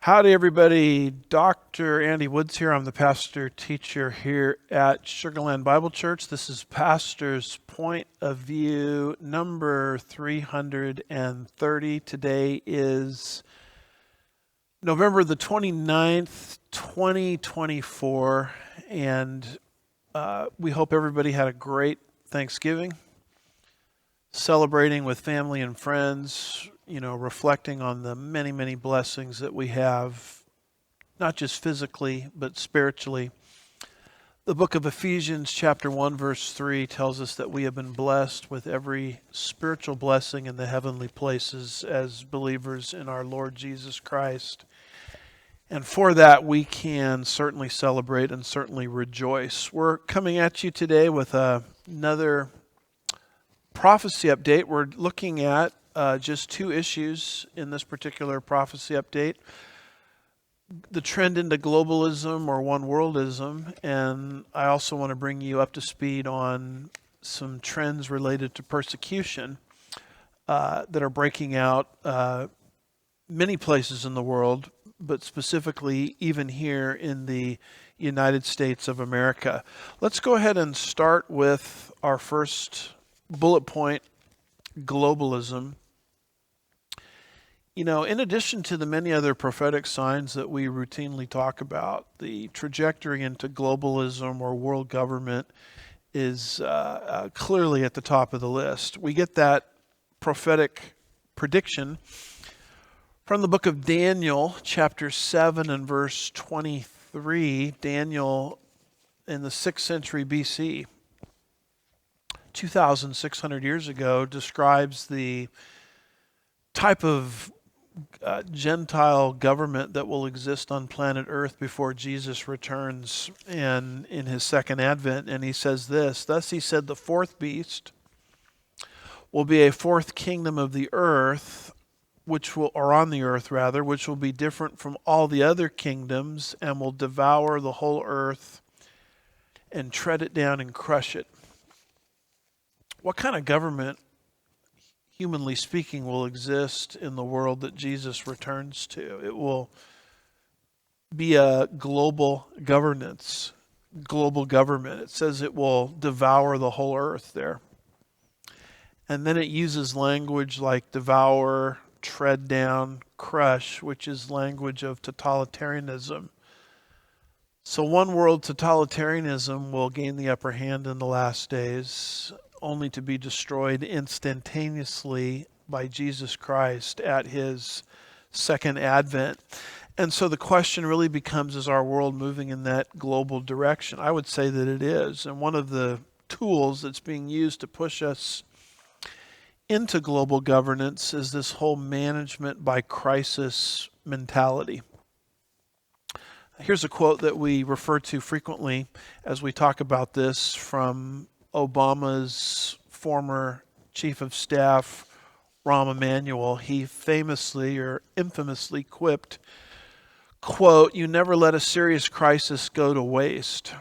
Howdy, everybody. Dr. Andy Woods here. I'm the pastor teacher here at Sugarland Bible Church. This is Pastor's Point of View number 330. Today is November the 29th, 2024, and we hope everybody had a great Thanksgiving, celebrating with family and friends, reflecting on the many, many blessings that we have, not just physically, but spiritually. The book of Ephesians chapter 1, verse 3 tells us that we have been blessed with every spiritual blessing in the heavenly places as believers in our Lord Jesus Christ. And for that, we can certainly celebrate and certainly rejoice. We're coming at you today with another prophecy update. We're looking at just two issues in this particular prophecy update. The trend into globalism or one worldism, and I also want to bring you up to speed on some trends related to persecution that are breaking out many places in the world, but specifically even here in the United States of America. Let's go ahead and start with our first bullet point, globalism. In addition to the many other prophetic signs that we routinely talk about, the trajectory into globalism or world government is clearly at the top of the list. We get that prophetic prediction from the book of Daniel, chapter 7 and verse 23. Daniel in the 6th century BC, 2,600 years ago, describes the type of Gentile government that will exist on planet Earth before Jesus returns and in his second advent. And he says this, "Thus he said, the fourth beast will be a fourth kingdom of the earth, which will be different from all the other kingdoms and will devour the whole earth and tread it down and crush it." What kind of government, humanly speaking, will exist in the world that Jesus returns to? It will be a global government. It says it will devour the whole earth there. And then it uses language like devour, tread down, crush, which is language of totalitarianism. So one world totalitarianism will gain the upper hand in the last days, only to be destroyed instantaneously by Jesus Christ at his second advent. And so the question really becomes, is our world moving in that global direction? I would say that it is. And one of the tools that's being used to push us into global governance is this whole management by crisis mentality. Here's a quote that we refer to frequently as we talk about this from Obama's former chief of staff, Rahm Emanuel. He famously or infamously quipped, quote, "You never let a serious crisis go to waste."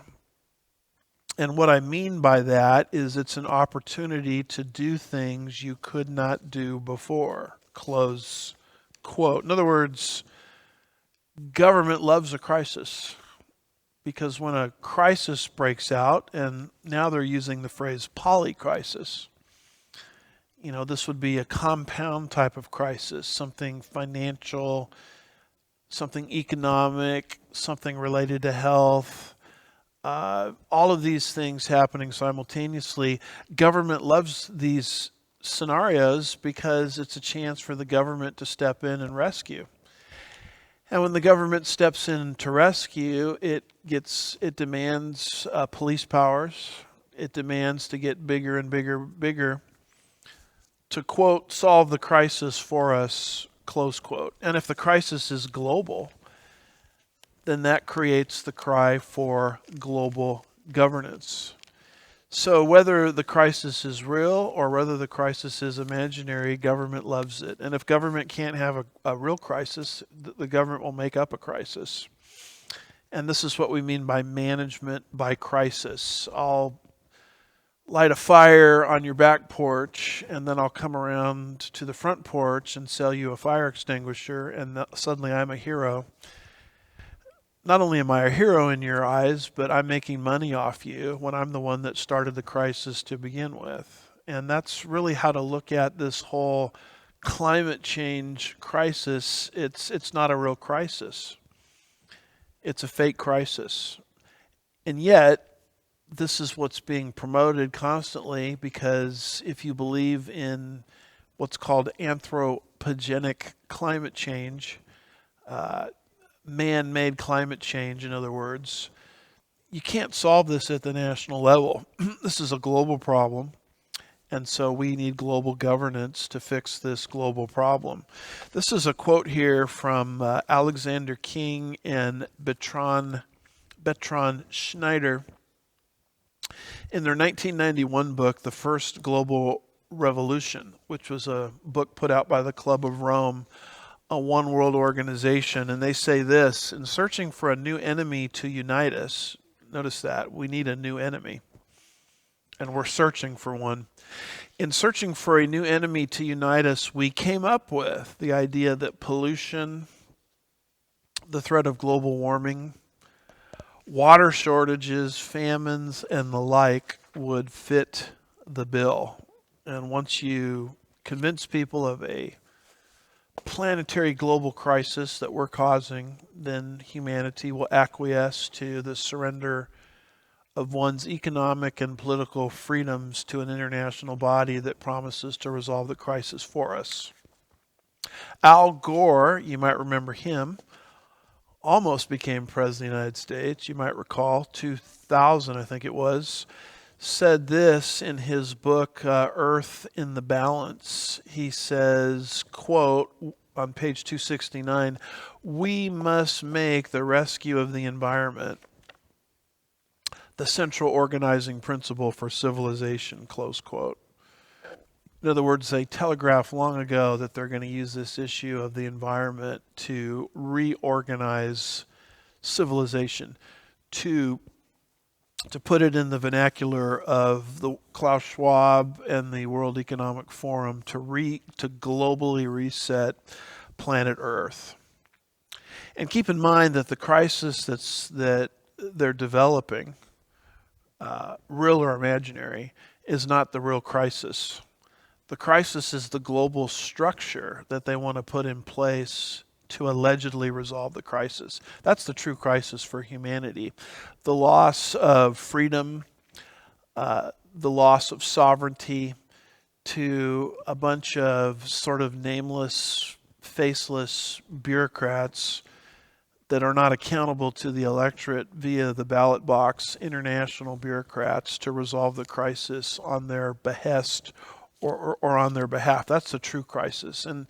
And what I mean by that is it's an opportunity to do things you could not do before, close quote. In other words, government loves a crisis. Because when a crisis breaks out, and now they're using the phrase polycrisis, this would be a compound type of crisis, something financial, something economic, something related to health, all of these things happening simultaneously. Government loves these scenarios because it's a chance for the government to step in and rescue. And when the government steps in to rescue, it demands police powers. It demands to get bigger and bigger to, quote, solve the crisis for us, close quote. And if the crisis is global, then that creates the cry for global governance. So whether the crisis is real or whether the crisis is imaginary, government loves it. And if government can't have a real crisis, the government will make up a crisis. And this is what we mean by management by crisis. I'll light a fire on your back porch, and then I'll come around to the front porch and sell you a fire extinguisher, and suddenly I'm a hero. Not only am I a hero in your eyes, but I'm making money off you when I'm the one that started the crisis to begin with. And that's really how to look at this whole climate change crisis. It's not a real crisis. It's a fake crisis. And yet, this is what's being promoted constantly, because if you believe in what's called anthropogenic climate change, man-made climate change, in other words, you can't solve this at the national level. This is a global problem, and so we need global governance to fix this global problem. This is a quote here from Alexander King and Bertrand Schneider in their 1991 book, The First Global Revolution, which was a book put out by the Club of Rome, a one world organization. And they say this: in searching for a new enemy to unite us, notice that, we need a new enemy, and we're searching for one. In searching for a new enemy to unite us, we came up with the idea that pollution, the threat of global warming, water shortages, famines, and the like would fit the bill. And once you convince people of a planetary global crisis that we're causing, then humanity will acquiesce to the surrender of one's economic and political freedoms to an international body that promises to resolve the crisis for us. Al Gore, you might remember him, almost became president of the United States. You might recall, 2000, I think it was, said this in his book, Earth in the Balance. He says, quote, on page 269, "We must make the rescue of the environment the central organizing principle for civilization," close quote. In other words, they telegraphed long ago that they're going to use this issue of the environment to reorganize civilization, to put it in the vernacular of the Klaus Schwab and the World Economic Forum, to globally reset planet Earth. And keep in mind that the crisis that they're developing, real or imaginary, is not the real crisis. The crisis is the global structure that they want to put in place to allegedly resolve the crisis. That's the true crisis for humanity. The loss of freedom, the loss of sovereignty to a bunch of sort of nameless, faceless bureaucrats that are not accountable to the electorate via the ballot box, international bureaucrats, to resolve the crisis on their behest or on their behalf. That's the true crisis. And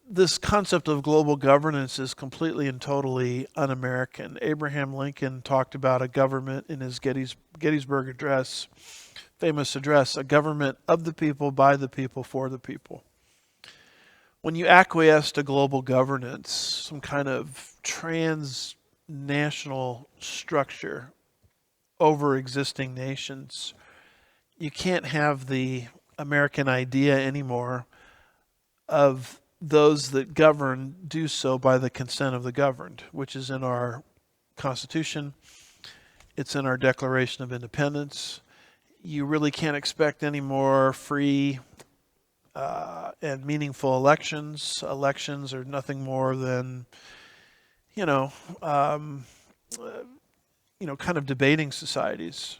this concept of global governance is completely and totally un-American. Abraham Lincoln talked about a government in his Gettysburg Address, famous address, a government of the people, by the people, for the people. When you acquiesce to global governance, some kind of transnational structure over existing nations, you can't have the American idea anymore of those that govern do so by the consent of the governed, which is in our Constitution. It's in our Declaration of Independence. You really can't expect any more free and meaningful elections. Elections are nothing more than, kind of debating societies,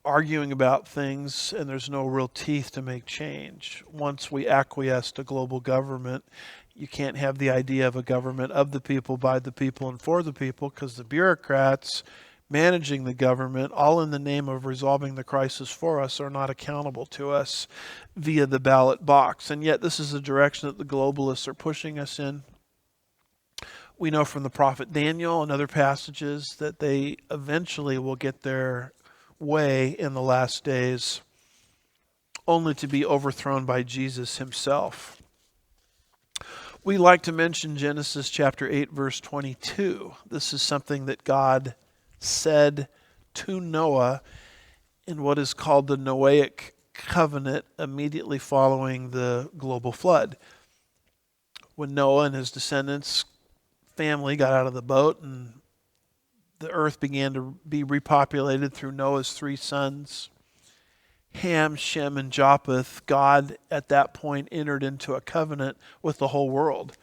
arguing about things, and there's no real teeth to make change. Once we acquiesce to global government, you can't have the idea of a government of the people, by the people, and for the people, because the bureaucrats managing the government, all in the name of resolving the crisis for us, are not accountable to us via the ballot box. And yet this is the direction that the globalists are pushing us in. We know from the prophet Daniel and other passages that they eventually will get their way in the last days, only to be overthrown by Jesus himself. We like to mention Genesis chapter 8, verse 22. This is something that God said to Noah in what is called the Noahic covenant immediately following the global flood. When Noah and his descendants family got out of the boat and the earth began to be repopulated through Noah's three sons, Ham, Shem, and Japheth, God at that point entered into a covenant with the whole world.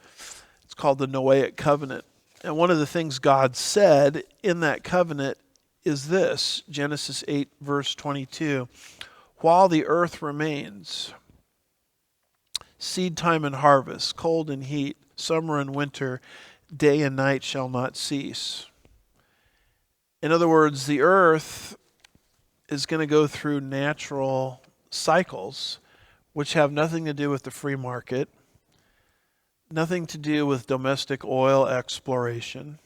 It's called the Noahic covenant. And one of the things God said in that covenant is this, Genesis 8, verse 22, while the earth remains, seed time and harvest, cold and heat, summer and winter, day and night shall not cease. In other words, the earth is going to go through natural cycles which have nothing to do with the free market, nothing to do with domestic oil exploration,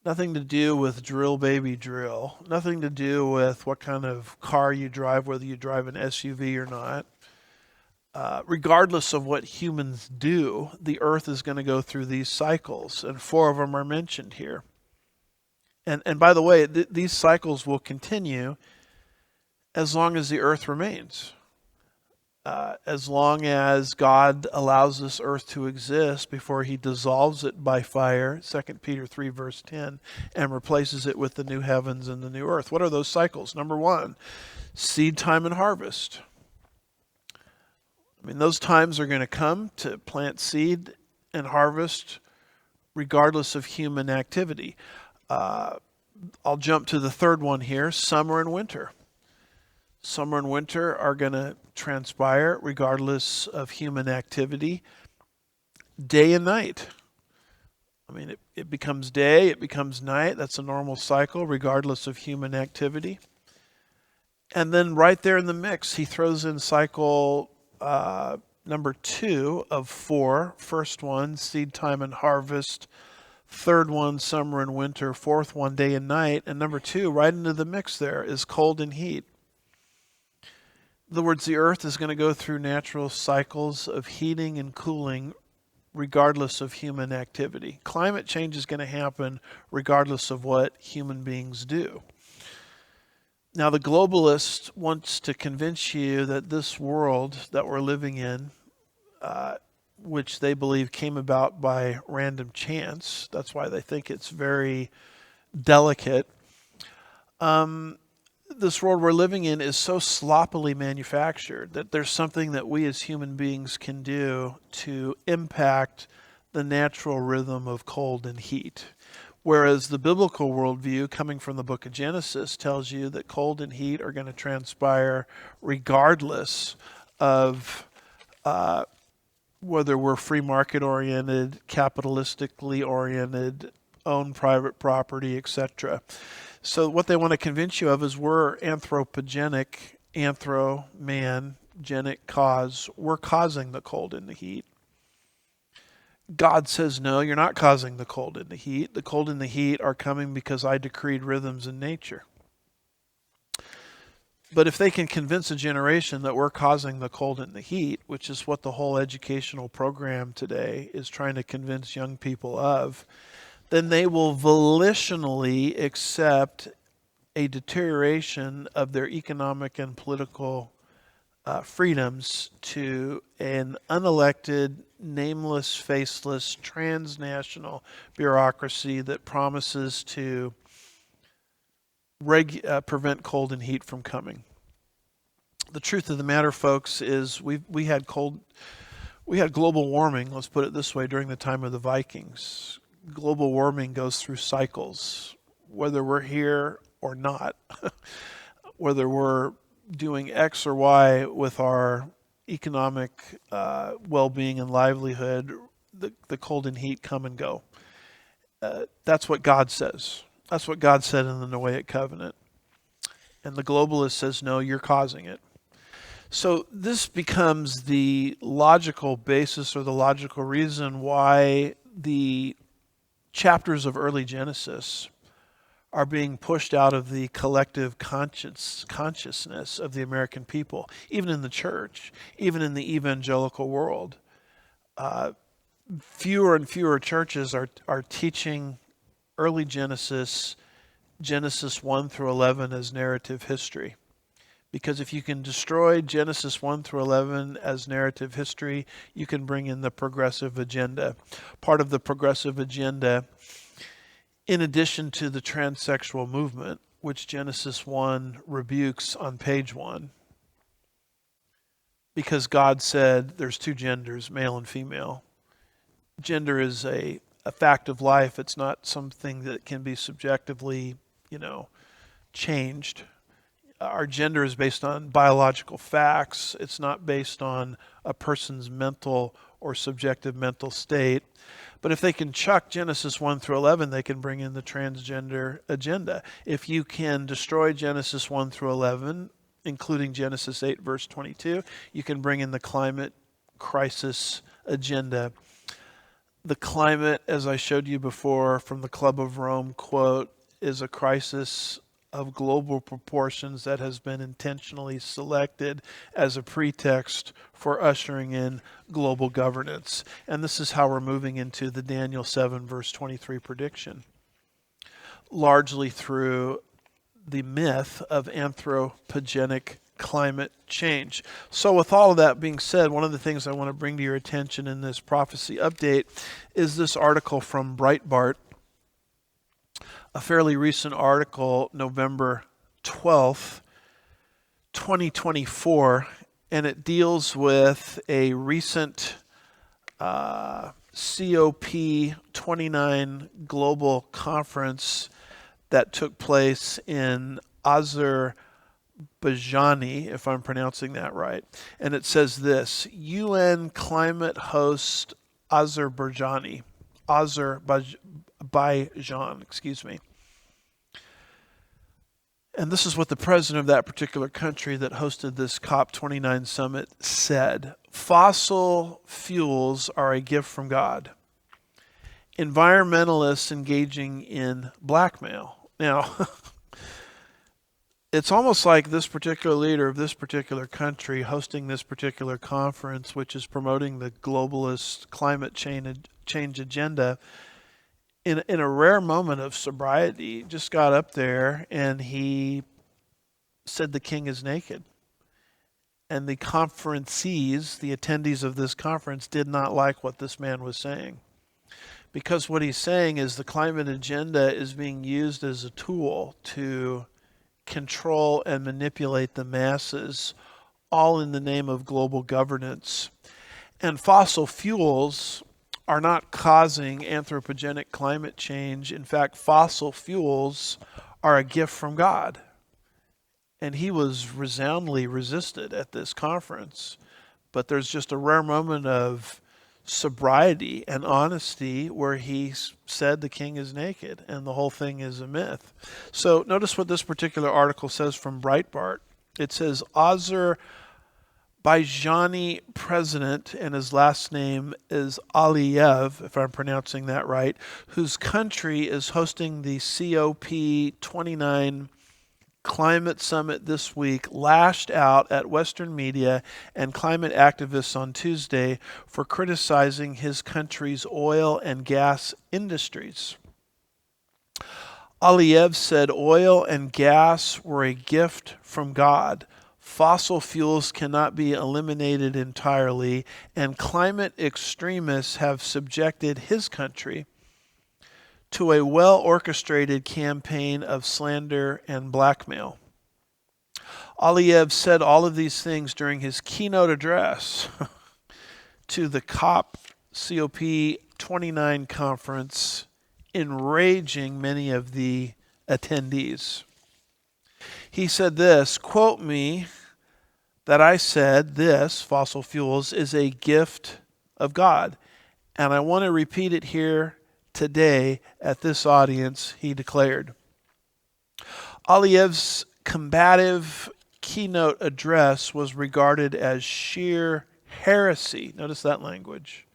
nothing to do with drill baby drill, nothing to do with what kind of car you drive, whether you drive an SUV or not. Regardless of what humans do, the earth is going to go through these cycles, and four of them are mentioned here. And by the way, these cycles will continue as long as the earth remains. As long as God allows this earth to exist before he dissolves it by fire, 2 Peter 3 verse 10, and replaces it with the new heavens and the new earth. What are those cycles? Number one, seed time and harvest. I mean, those times are going to come to plant seed and harvest regardless of human activity. I'll jump to the third one here, summer and winter. Summer and winter are going to transpire regardless of human activity. Day and night. I mean, it becomes day, it becomes night. That's a normal cycle regardless of human activity. And then right there in the mix, he throws in cycle number 2 of 4. First one, seed time and harvest. Third one, summer and winter. Fourth one, day and night. And number 2, right into the mix there, is cold and heat. In other words, the earth is going to go through natural cycles of heating and cooling regardless of human activity. Climate change is going to happen regardless of what human beings do. Now, the globalist wants to convince you that this world that we're living in, which they believe came about by random chance, that's why they think it's very delicate, this world we're living in is so sloppily manufactured that there's something that we as human beings can do to impact the natural rhythm of cold and heat. Whereas the biblical worldview coming from the book of Genesis tells you that cold and heat are going to transpire regardless of whether we're free market oriented, capitalistically oriented, own private property, etc. So what they want to convince you of is we're anthropogenic, man, genic cause. We're causing the cold and the heat. God says, no, you're not causing the cold and the heat. The cold and the heat are coming because I decreed rhythms in nature. But if they can convince a generation that we're causing the cold and the heat, which is what the whole educational program today is trying to convince young people of, then they will volitionally accept a deterioration of their economic and political freedoms to an unelected, nameless, faceless, transnational bureaucracy that promises to prevent cold and heat from coming. The truth of the matter, folks, is we had global warming, let's put it this way, during the time of the Vikings. Global warming goes through cycles, whether we're here or not, whether we're doing X or Y with our economic well-being and livelihood, the cold and heat come and go. That's what God says. That's what God said in the Noahic covenant. And the globalist says, no, you're causing it. So this becomes the logical basis or the logical reason why the chapters of early Genesis are being pushed out of the collective consciousness of the American people, even in the church, even in the evangelical world. Fewer and fewer churches are teaching early Genesis 1 through 11 as narrative history. Because if you can destroy Genesis 1 through 11 as narrative history, you can bring in the progressive agenda. Part of the progressive agenda, in addition to the transsexual movement, which Genesis 1 rebukes on page 1, because God said there's two genders, male and female. Gender is a fact of life. It's not something that can be subjectively, changed. Our gender is based on biological facts. It's not based on a person's mental or subjective mental state. But if they can chuck Genesis 1 through 11, they can bring in the transgender agenda. If you can destroy Genesis 1 through 11, including Genesis 8, verse 22, you can bring in the climate crisis agenda. The climate, as I showed you before from the Club of Rome quote, is a crisis of global proportions that has been intentionally selected as a pretext for ushering in global governance. And this is how we're moving into the Daniel 7 verse 23 prediction, largely through the myth of anthropogenic climate change. So with all of that being said, one of the things I want to bring to your attention in this prophecy update is this article from Breitbart, a fairly recent article, November 12th, 2024, and it deals with a recent COP29 global conference that took place in Azerbaijan, if I'm pronouncing that right. And it says this: UN climate host Azerbaijan, excuse me. And this is what the president of that particular country that hosted this COP29 summit said. Fossil fuels are a gift from God. Environmentalists engaging in blackmail. Now, it's almost like this particular leader of this particular country hosting this particular conference, which is promoting the globalist climate change agenda, in a rare moment of sobriety, just got up there and he said the king is naked. And the conferencees, the attendees of this conference, did not like what this man was saying. Because what he's saying is the climate agenda is being used as a tool to control and manipulate the masses, all in the name of global governance. And fossil fuels are not causing anthropogenic climate change. In fact, fossil fuels are a gift from God. And he was resoundingly resisted at this conference. But there's just a rare moment of sobriety and honesty where he said the king is naked and the whole thing is a myth. So notice what this particular article says from Breitbart. It says Azerbaijani president, and his last name is Aliyev, if I'm pronouncing that right, whose country is hosting the COP29 climate summit this week, lashed out at Western media and climate activists on Tuesday for criticizing his country's oil and gas industries. Aliyev said oil and gas were a gift from God. Fossil fuels cannot be eliminated entirely, and climate extremists have subjected his country to a well-orchestrated campaign of slander and blackmail. Aliyev said all of these things during his keynote address to the COP29 conference, enraging many of the attendees. He said this, quote me, that I said this, fossil fuels, is a gift of God. And I want to repeat it here today at this audience, he declared. Aliyev's combative keynote address was regarded as sheer heresy, notice that language,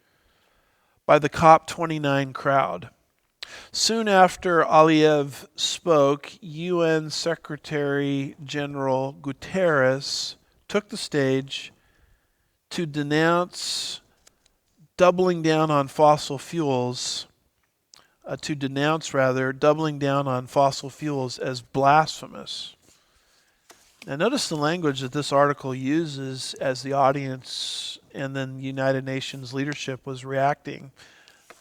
by the COP29 crowd. Soon after Aliyev spoke, UN Secretary General Guterres took the stage to denounce doubling down on fossil fuels as blasphemous. And notice the language that this article uses as the audience and then United Nations leadership was reacting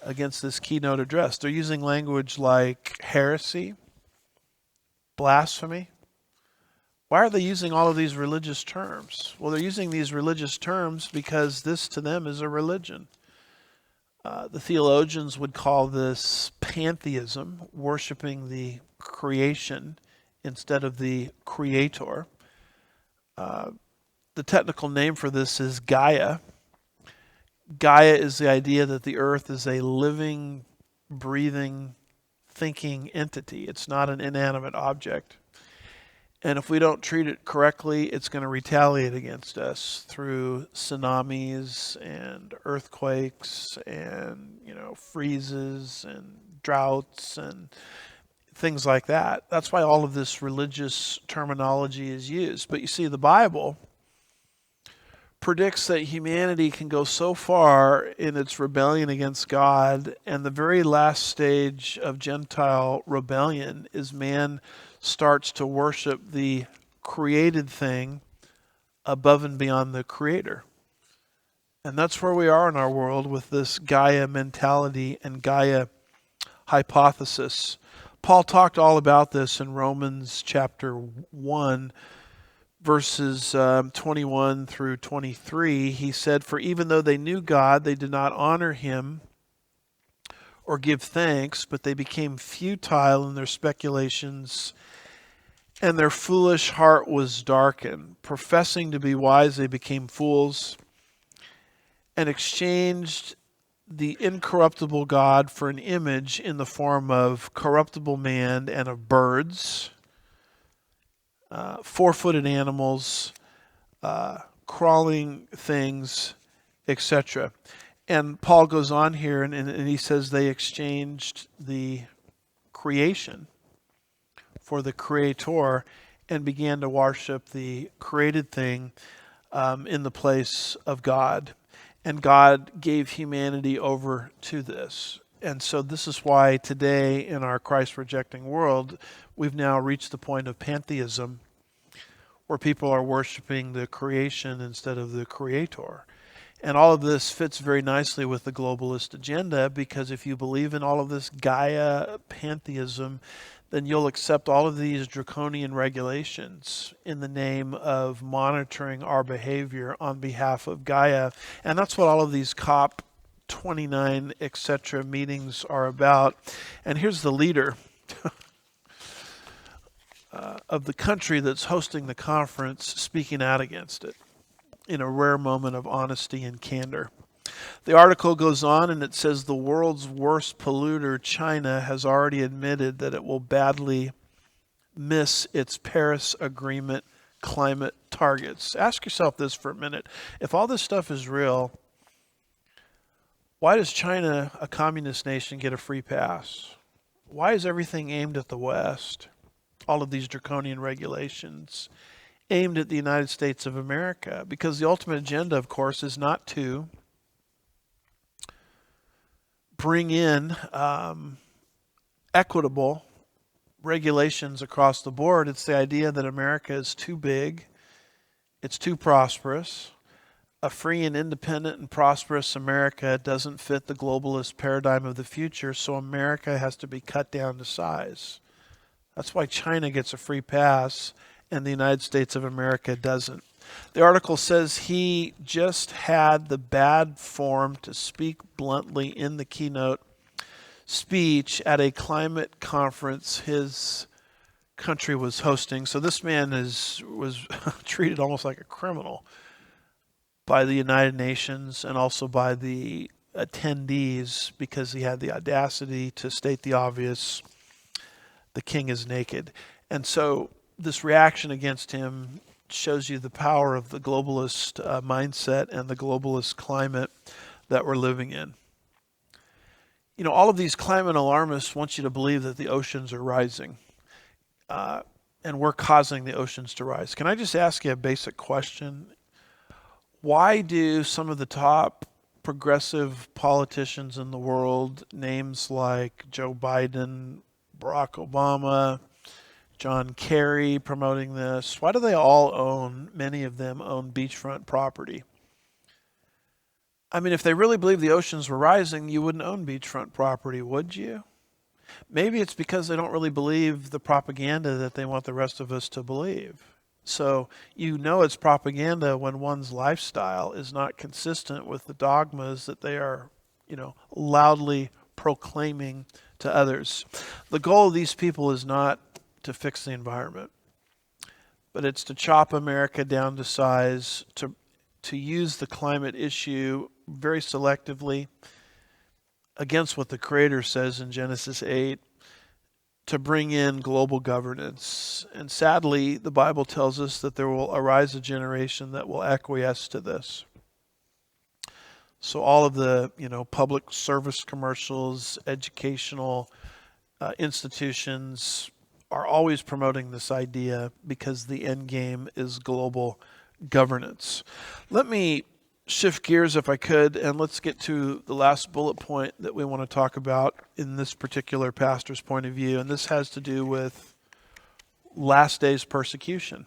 against this keynote address. They're using language like heresy, blasphemy. Why are they using all of these religious terms? Well, they're using these religious terms because this to them is a religion. The theologians would call this pantheism, worshiping the creation instead of the creator. The technical name for this is Gaia. Gaia is the idea that the earth is a living, breathing, thinking entity. It's not an inanimate object. And if we don't treat it correctly, it's going to retaliate against us through tsunamis and earthquakes and, freezes and droughts and things like that. That's why all of this religious terminology is used. But you see, the Bible predicts that humanity can go so far in its rebellion against God, and the very last stage of Gentile rebellion is man starts to worship the created thing above and beyond the creator. And that's where we are in our world with this Gaia mentality and Gaia hypothesis. Paul talked all about this in Romans chapter 1, verses 21 through 23. He said, "For even though they knew God, they did not honor him or give thanks, but they became futile in their speculations, and their foolish heart was darkened. Professing to be wise, they became fools and exchanged the incorruptible God for an image in the form of corruptible man and of birds, four-footed animals, crawling things, etc." And Paul goes on here and he says they exchanged the creation for the creator and began to worship the created thing in the place of God. And God gave humanity over to this. And so this is why today in our Christ-rejecting world, we've now reached the point of pantheism, where people are worshiping the creation instead of the creator. And all of this fits very nicely with the globalist agenda, because if you believe in all of this Gaia pantheism, then you'll accept all of these draconian regulations in the name of monitoring our behavior on behalf of Gaia. And that's what all of these COP29, etc. meetings are about. And here's the leader of the country that's hosting the conference speaking out against it in a rare moment of honesty and candor. The article goes on and it says the world's worst polluter, China, has already admitted that it will badly miss its Paris Agreement climate targets. Ask yourself this for a minute. If all this stuff is real, why does China, a communist nation, get a free pass? Why is everything aimed at the West? All of these draconian regulations aimed at the United States of America, because the ultimate agenda, of course, is not to bring in equitable regulations across the board. It's the idea that America is too big, it's too prosperous. A free and independent and prosperous America doesn't fit the globalist paradigm of the future, so America has to be cut down to size. That's why China gets a free pass and the United States of America doesn't. The article says he just had the bad form to speak bluntly in the keynote speech at a climate conference his country was hosting. So this man was treated almost like a criminal by the United Nations and also by the attendees, because he had the audacity to state the obvious: the king is naked. And so this reaction against him shows you the power of the globalist mindset and the globalist climate that we're living in. You know, all of these climate alarmists want you to believe that the oceans are rising, and we're causing the oceans to rise. Can I just ask you a basic question? Why do some of the top progressive politicians in the world, names like Joe Biden, Barack Obama, John Kerry promoting this. Why do they all own, many of them own beachfront property? I mean, if they really believed the oceans were rising, you wouldn't own beachfront property, would you? Maybe it's because they don't really believe the propaganda that they want the rest of us to believe. So you know it's propaganda when one's lifestyle is not consistent with the dogmas that they are, loudly proclaiming to others. The goal of these people is not to fix the environment, but it's to chop America down to size, to use the climate issue very selectively against what the Creator says in Genesis 8, to bring in global governance. And sadly, the Bible tells us that there will arise a generation that will acquiesce to this. So all of the, public service commercials, educational institutions are always promoting this idea because the end game is global governance. Let me shift gears if I could, and let's get to the last bullet point that we want to talk about in this particular pastor's point of view, and this has to do with last days persecution.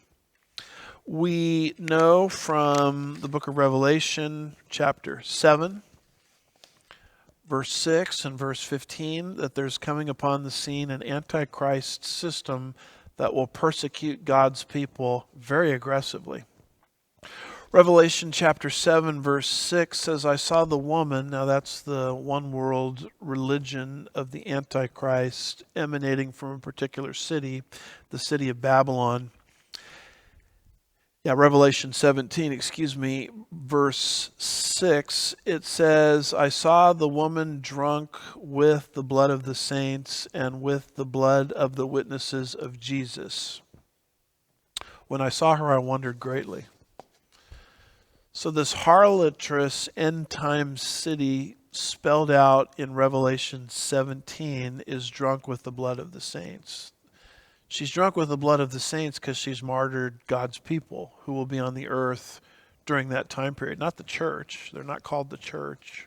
We know from the book of Revelation, chapter 7, verse 6 and verse 15, that there's coming upon the scene an antichrist system that will persecute God's people very aggressively. Revelation chapter 7 verse 6 says, I saw the woman, now that's the one world religion of the Antichrist emanating from a particular city, the city of Babylon. Revelation 17, verse 6, it says, I saw the woman drunk with the blood of the saints and with the blood of the witnesses of Jesus. When I saw her, I wondered greatly. So this harlotrous end-time city spelled out in Revelation 17 is drunk with the blood of the saints. She's drunk with the blood of the saints because she's martyred God's people who will be on the earth during that time period. Not the church. They're not called the church.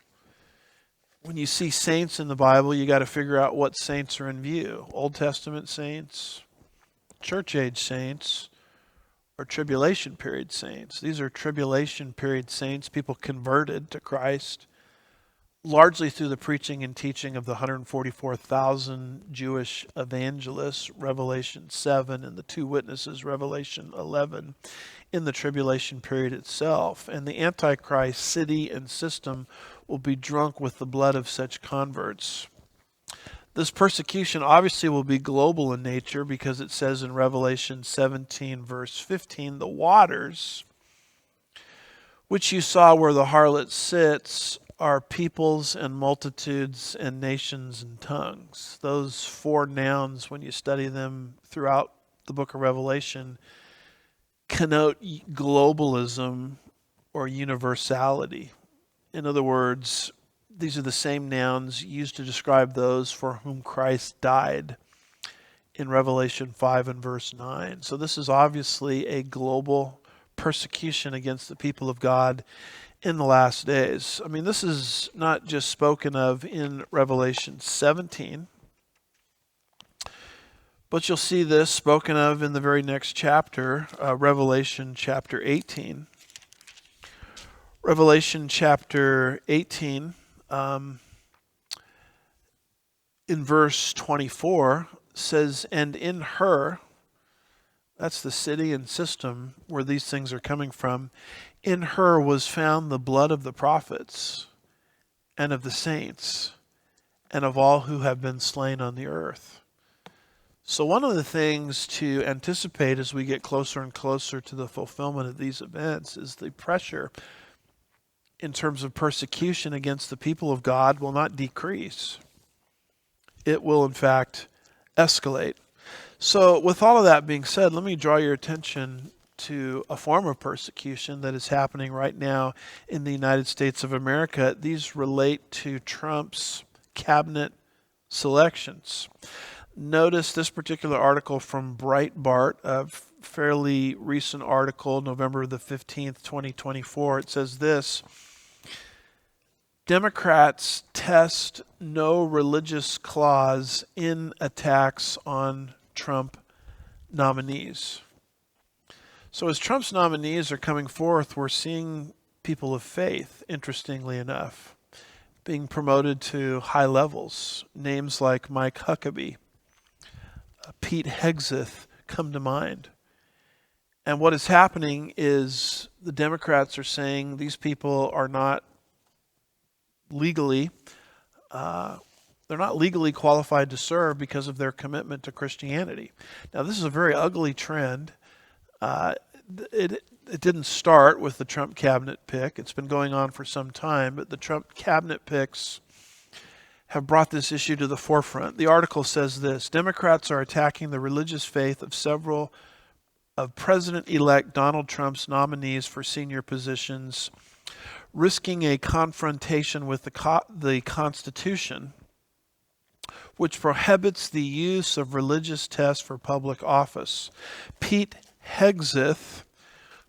When you see saints in the Bible, you got to figure out what saints are in view. Old Testament saints, church age saints, or tribulation period saints. These are tribulation period saints, people converted to Christ, largely through the preaching and teaching of the 144,000 Jewish evangelists, Revelation 7, and the two witnesses, Revelation 11, in the tribulation period itself. And the Antichrist city and system will be drunk with the blood of such converts. This persecution obviously will be global in nature because it says in Revelation 17, verse 15, the waters which you saw where the harlot sits are peoples and multitudes and nations and tongues. Those four nouns, when you study them throughout the book of Revelation, connote globalism or universality. In other words, these are the same nouns used to describe those for whom Christ died in Revelation 5 and verse 9. So this is obviously a global persecution against the people of God in the last days. I mean, this is not just spoken of in Revelation 17, but you'll see this spoken of in the very next chapter, Revelation chapter 18. Revelation chapter 18, in verse 24, says, and in her, that's the city and system where these things are coming from, in her was found the blood of the prophets and of the saints and of all who have been slain on the earth. So one of the things to anticipate as we get closer and closer to the fulfillment of these events is the pressure in terms of persecution against the people of God will not decrease. It will, in fact, escalate. So with all of that being said, let me draw your attention to a form of persecution that is happening right now in the United States of America. These relate to Trump's cabinet selections. Notice this particular article from Breitbart, a fairly recent article, November the 15th, 2024. It says this: Democrats test no religious clause in attacks on Trump nominees. So as Trump's nominees are coming forth, we're seeing people of faith, interestingly enough, being promoted to high levels. Names like Mike Huckabee, Pete Hegseth come to mind. And what is happening is the Democrats are saying these people are not legally, they're not legally qualified to serve because of their commitment to Christianity. Now, this is a very ugly trend. It didn't start with the Trump cabinet pick. It's been going on for some time, but the Trump cabinet picks have brought this issue to the forefront. The article says this: Democrats are attacking the religious faith of several of President-elect Donald Trump's nominees for senior positions, risking a confrontation with the Constitution, which prohibits the use of religious tests for public office. Pete Hegseth,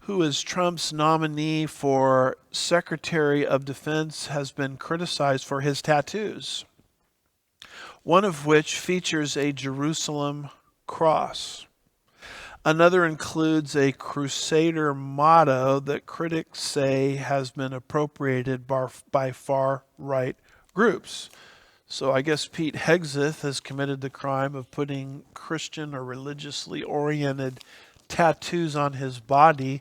who is Trump's nominee for Secretary of Defense, has been criticized for his tattoos, one of which features a Jerusalem cross. Another includes a Crusader motto that critics say has been appropriated by far-right groups. So I guess Pete Hegseth has committed the crime of putting Christian or religiously oriented tattoos on his body,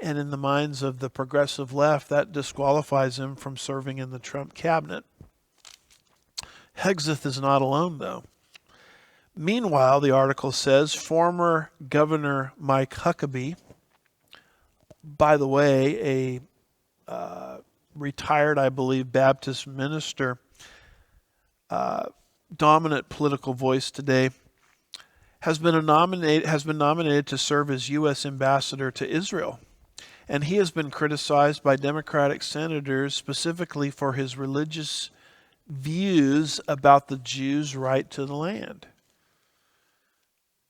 and in the minds of the progressive left, that disqualifies him from serving in the Trump cabinet. Hegseth is not alone, though. Meanwhile, the article says former Governor Mike Huckabee, by the way, a retired, I believe, Baptist minister, dominant political voice today, has been nominated to serve as U.S. ambassador to Israel. And he has been criticized by Democratic senators specifically for his religious views about the Jews' right to the land,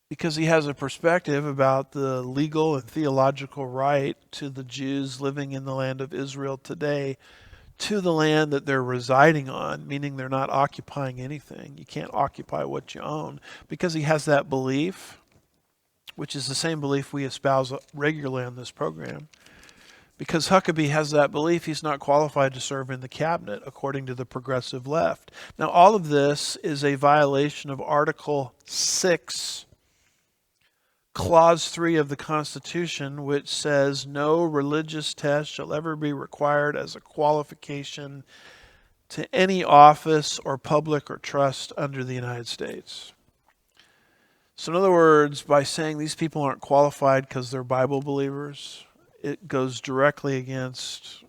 because he has a perspective about the legal and theological right to the Jews living in the land of Israel today to the land that they're residing on, meaning they're not occupying anything. You can't occupy what you own. Because he has that belief, which is the same belief we espouse regularly on this program, because Huckabee has that belief, he's not qualified to serve in the cabinet, according to the progressive left. Now, all of this is a violation of Article 6, Clause 3 of the Constitution, which says no religious test shall ever be required as a qualification to any office or public or trust under the United States. So in other words, by saying these people aren't qualified because they're Bible believers, it goes directly against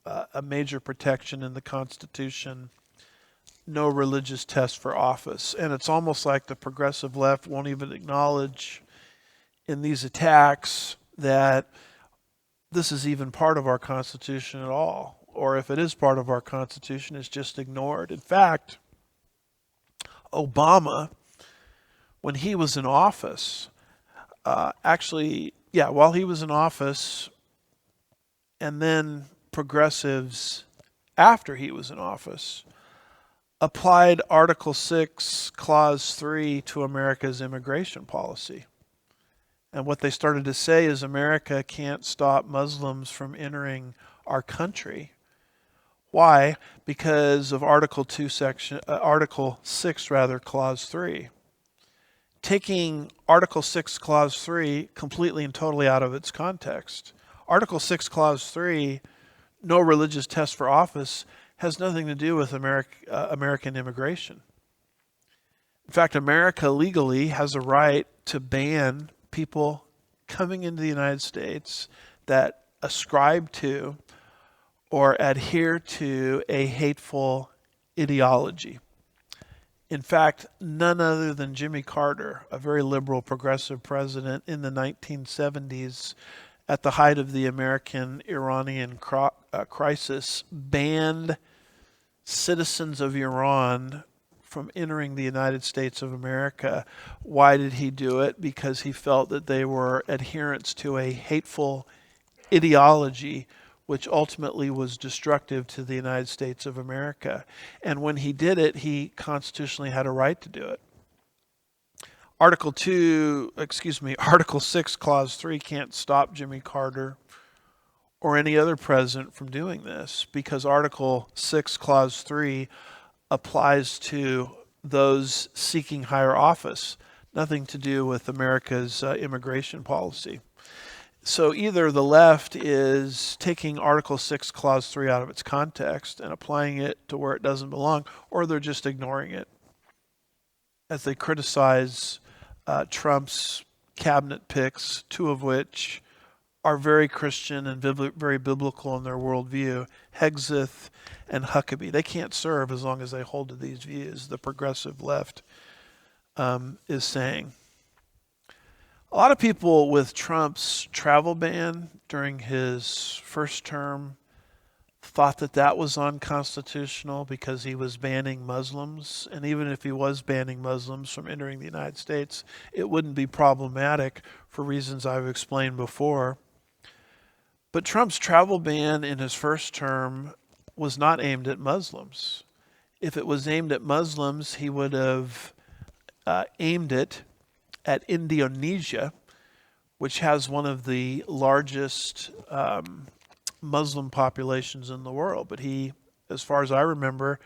a major protection in the Constitution: no religious test for office. And it's almost like the progressive left won't even acknowledge in these attacks that this is even part of our Constitution at all. Or if it is part of our Constitution, it's just ignored. In fact, Obama, when he was in office, while he was in office, and then progressives after he was in office, applied Article 6, Clause 3 to America's immigration policy. And what they started to say is America can't stop Muslims from entering our country. Why? Because of Article 6, Clause 3. Taking Article 6, Clause 3 completely and totally out of its context. Article 6, Clause 3, no religious test for office, has nothing to do with American immigration. In fact, America legally has a right to ban people coming into the United States that ascribe to or adhere to a hateful ideology. In fact, none other than Jimmy Carter, a very liberal progressive president in the 1970s, at the height of the American-Iranian crisis, banned citizens of Iran from entering the United States of America. Why did he do it? Because he felt that they were adherents to a hateful ideology which ultimately was destructive to the United States of America. And when he did it, he constitutionally had a right to do it. Article 6, Clause 3 can't stop Jimmy Carter or any other president from doing this, because Article 6, Clause 3 applies to those seeking higher office, nothing to do with America's immigration policy. So either the left is taking Article 6, Clause 3 out of its context and applying it to where it doesn't belong, or they're just ignoring it as they criticize Trump's cabinet picks, two of which are very Christian and very biblical in their worldview, Hegseth and Huckabee. They can't serve as long as they hold to these views, the progressive left is saying. A lot of people with Trump's travel ban during his first term thought that that was unconstitutional because he was banning Muslims. And even if he was banning Muslims from entering the United States, it wouldn't be problematic for reasons I've explained before. But Trump's travel ban in his first term was not aimed at Muslims. If it was aimed at Muslims, he would have aimed it at Indonesia, which has one of the largest Muslim populations in the world. But he, as far as I remember,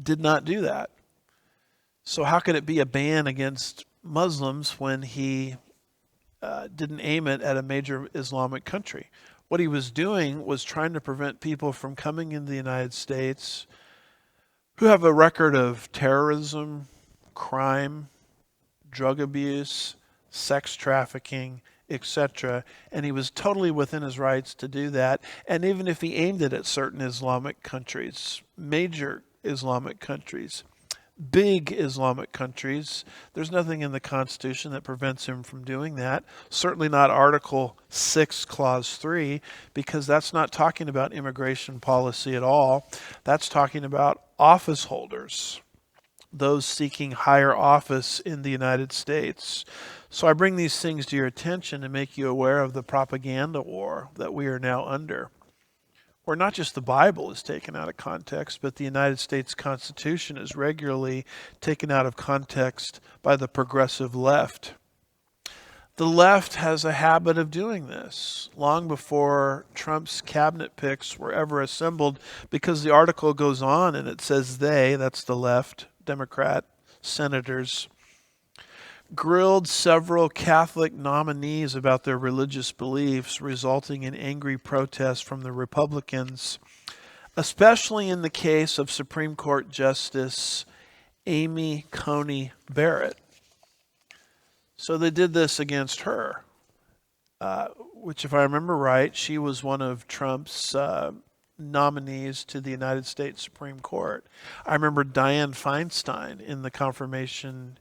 did not do that. So how could it be a ban against Muslims when he didn't aim it at a major Islamic country? What he was doing was trying to prevent people from coming into the United States who have a record of terrorism, crime, drug abuse, sex trafficking, etc. And he was totally within his rights to do that. And even if he aimed it at certain Islamic countries, major Islamic countries, big Islamic countries, there's nothing in the Constitution that prevents him from doing that. Certainly not Article 6, Clause 3, because that's not talking about immigration policy at all. That's talking about office holders, those seeking higher office in the United States. So I bring these things to your attention to make you aware of the propaganda war that we are now under, where not just the Bible is taken out of context, but the United States Constitution is regularly taken out of context by the progressive left. The left has a habit of doing this long before Trump's cabinet picks were ever assembled, because the article goes on and it says that's the left, Democrat senators, grilled several Catholic nominees about their religious beliefs, resulting in angry protests from the Republicans, especially in the case of Supreme Court Justice Amy Coney Barrett. So they did this against her, which, if I remember right, she was one of Trump's nominees to the United States Supreme Court. I remember Dianne Feinstein in the confirmation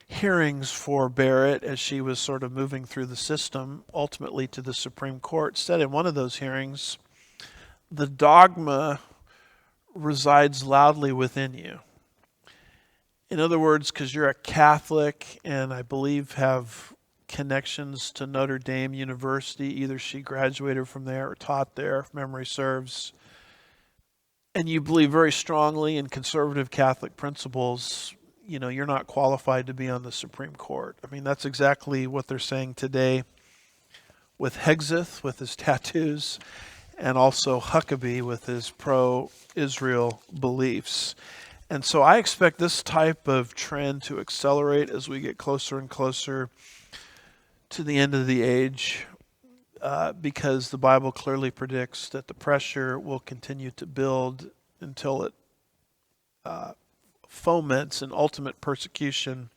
hearings for Barrett, as she was sort of moving through the system, ultimately to the Supreme Court, said in one of those hearings, "The dogma resides loudly within you." In other words, because you're a Catholic and I believe have connections to Notre Dame University, either she graduated from there or taught there, if memory serves, and you believe very strongly in conservative Catholic principles, you're not qualified to be on the Supreme Court. I mean, that's exactly what they're saying today with Hegseth, with his tattoos, and also Huckabee with his pro-Israel beliefs. And so I expect this type of trend to accelerate as we get closer and closer to the end of the age, because the Bible clearly predicts that the pressure will continue to build until it foments an ultimate persecution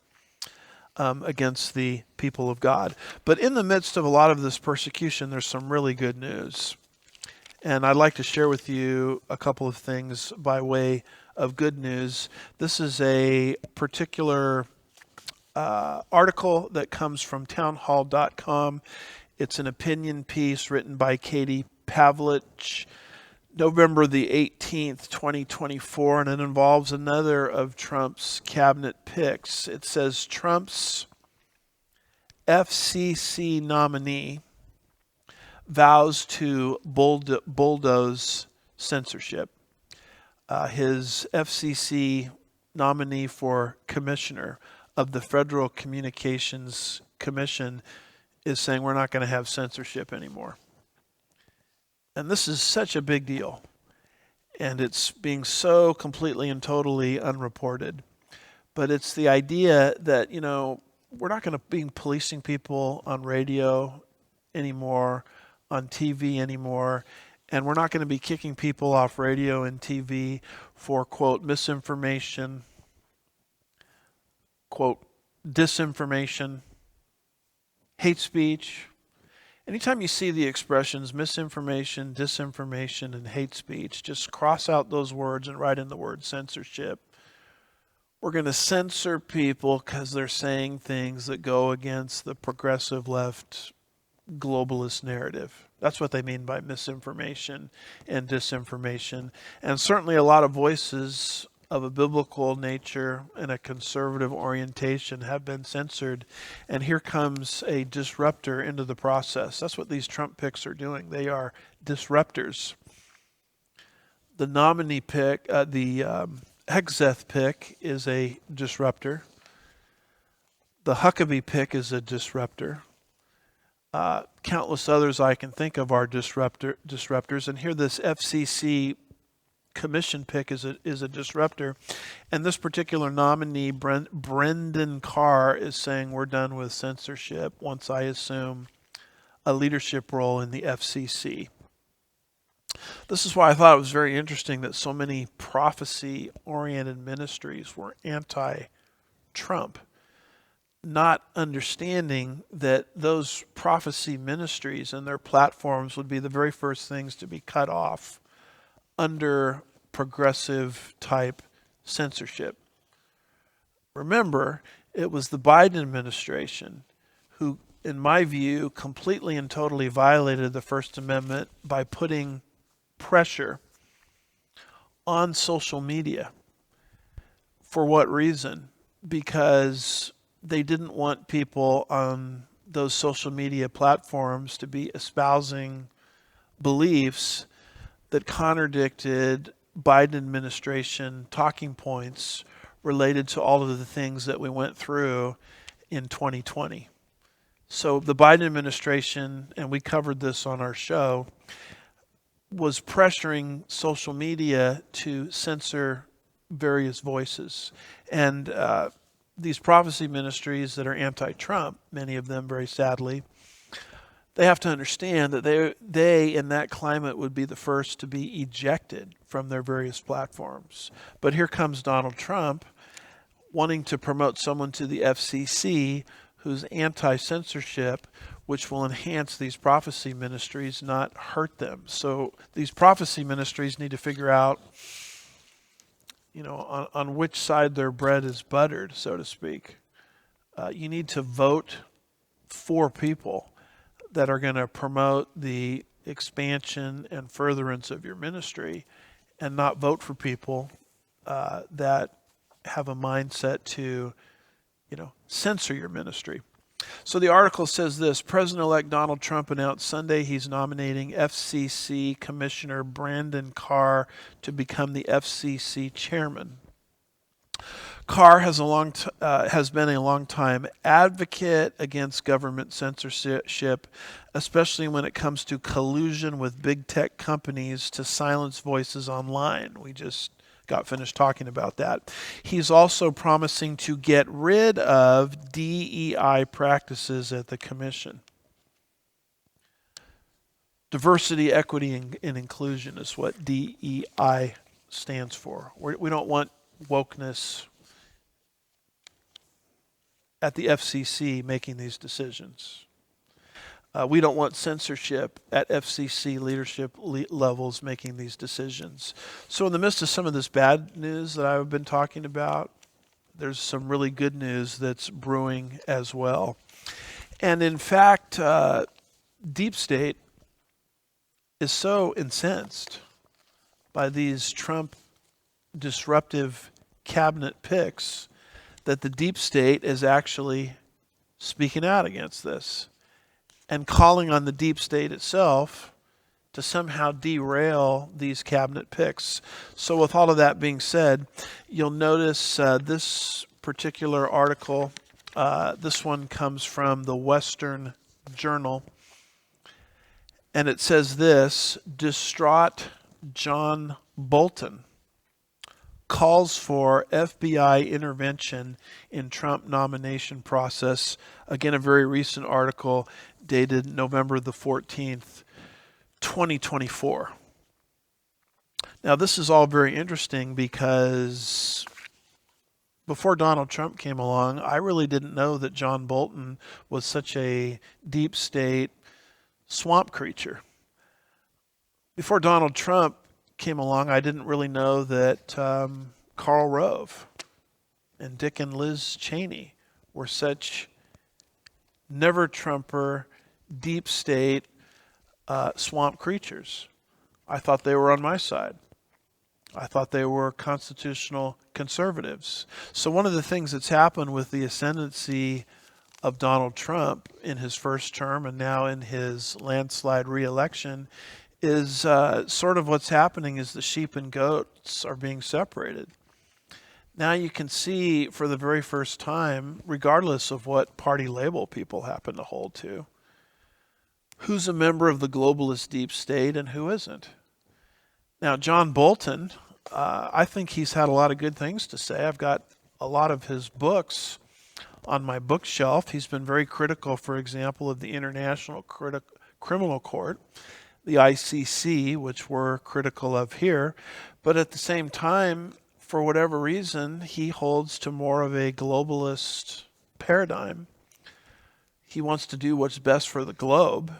against the people of God. But in the midst of a lot of this persecution, there's some really good news. And I'd like to share with you a couple of things by way of good news. This is a particular article that comes from townhall.com. It's an opinion piece written by Katie Pavlich, November the 18th, 2024, and it involves another of Trump's cabinet picks. It says Trump's FCC nominee vows to bulldoze censorship. His FCC nominee for commissioner of the Federal Communications Commission is saying we're not going to have censorship anymore. And this is such a big deal. And it's being so completely and totally unreported. But it's the idea that, we're not going to be policing people on radio anymore, on TV anymore, and we're not going to be kicking people off radio and TV for, quote, misinformation, quote, disinformation, hate speech. Anytime you see the expressions misinformation, disinformation, and hate speech, just cross out those words and write in the word censorship. We're going to censor people because they're saying things that go against the progressive left globalist narrative. That's what they mean by misinformation and disinformation. And certainly a lot of voices of a biblical nature and a conservative orientation have been censored. And here comes a disruptor into the process. That's what these Trump picks are doing. They are disruptors. The nominee pick, the Hexeth pick is a disruptor. The Huckabee pick is a disruptor. Countless others I can think of are disruptors. And here this FCC commission pick is a disruptor. And this particular nominee, Brendan Carr, is saying we're done with censorship once I assume a leadership role in the FCC. This is why I thought it was very interesting that so many prophecy-oriented ministries were anti-Trump, not understanding that those prophecy ministries and their platforms would be the very first things to be cut off under progressive type censorship. Remember, it was the Biden administration who, in my view, completely and totally violated the First Amendment by putting pressure on social media. For what reason? Because they didn't want people on those social media platforms to be espousing beliefs that contradicted Biden administration talking points related to all of the things that we went through in 2020. So the Biden administration, and we covered this on our show, was pressuring social media to censor various voices. And these prophecy ministries that are anti-Trump, many of them very sadly, they have to understand that they in that climate would be the first to be ejected from their various platforms. But here comes Donald Trump wanting to promote someone to the FCC who's anti-censorship, which will enhance these prophecy ministries, not hurt them. So these prophecy ministries need to figure out, on which side their bread is buttered, so to speak. You need to vote for people that are going to promote the expansion and furtherance of your ministry, and not vote for people that have a mindset to, censor your ministry. So the article says this: President-elect Donald Trump announced Sunday he's nominating FCC Commissioner Brendan Carr to become the FCC chairman. Carr has been a long-time advocate against government censorship, especially when it comes to collusion with big tech companies to silence voices online. We just got finished talking about that. He's also promising to get rid of DEI practices at the commission. Diversity, equity, and inclusion is what DEI stands for. We don't want wokeness at the FCC making these decisions. We don't want censorship at FCC leadership levels making these decisions. So in the midst of some of this bad news that I've been talking about, there's some really good news that's brewing as well. And in fact, Deep State is so incensed by these Trump disruptive cabinet picks that the Deep State is actually speaking out against this and calling on the Deep State itself to somehow derail these cabinet picks. So with all of that being said, you'll notice this particular article. This one comes from the Western Journal. And it says this: distraught John Bolton calls for FBI intervention in Trump nomination process. Again, a very recent article dated November the 14th, 2024. Now, this is all very interesting because before Donald Trump came along, I really didn't know that John Bolton was such a deep state swamp creature. Before Donald Trump came along, I didn't really know that Karl Rove and Dick and Liz Cheney were such never-Trumper, deep state swamp creatures. I thought they were on my side. I thought they were constitutional conservatives. So one of the things that's happened with the ascendancy of Donald Trump in his first term and now in his landslide re-election is sort of what's happening is the sheep and goats are being separated. Now you can see for the very first time, regardless of what party label people happen to hold to, who's a member of the globalist deep state and who isn't. Now, John Bolton, I think he's had a lot of good things to say. I've got a lot of his books on my bookshelf. He's been very critical, for example, of the International Criminal Court, the ICC, which we're critical of here. But at the same time, for whatever reason, he holds to more of a globalist paradigm. He wants to do what's best for the globe,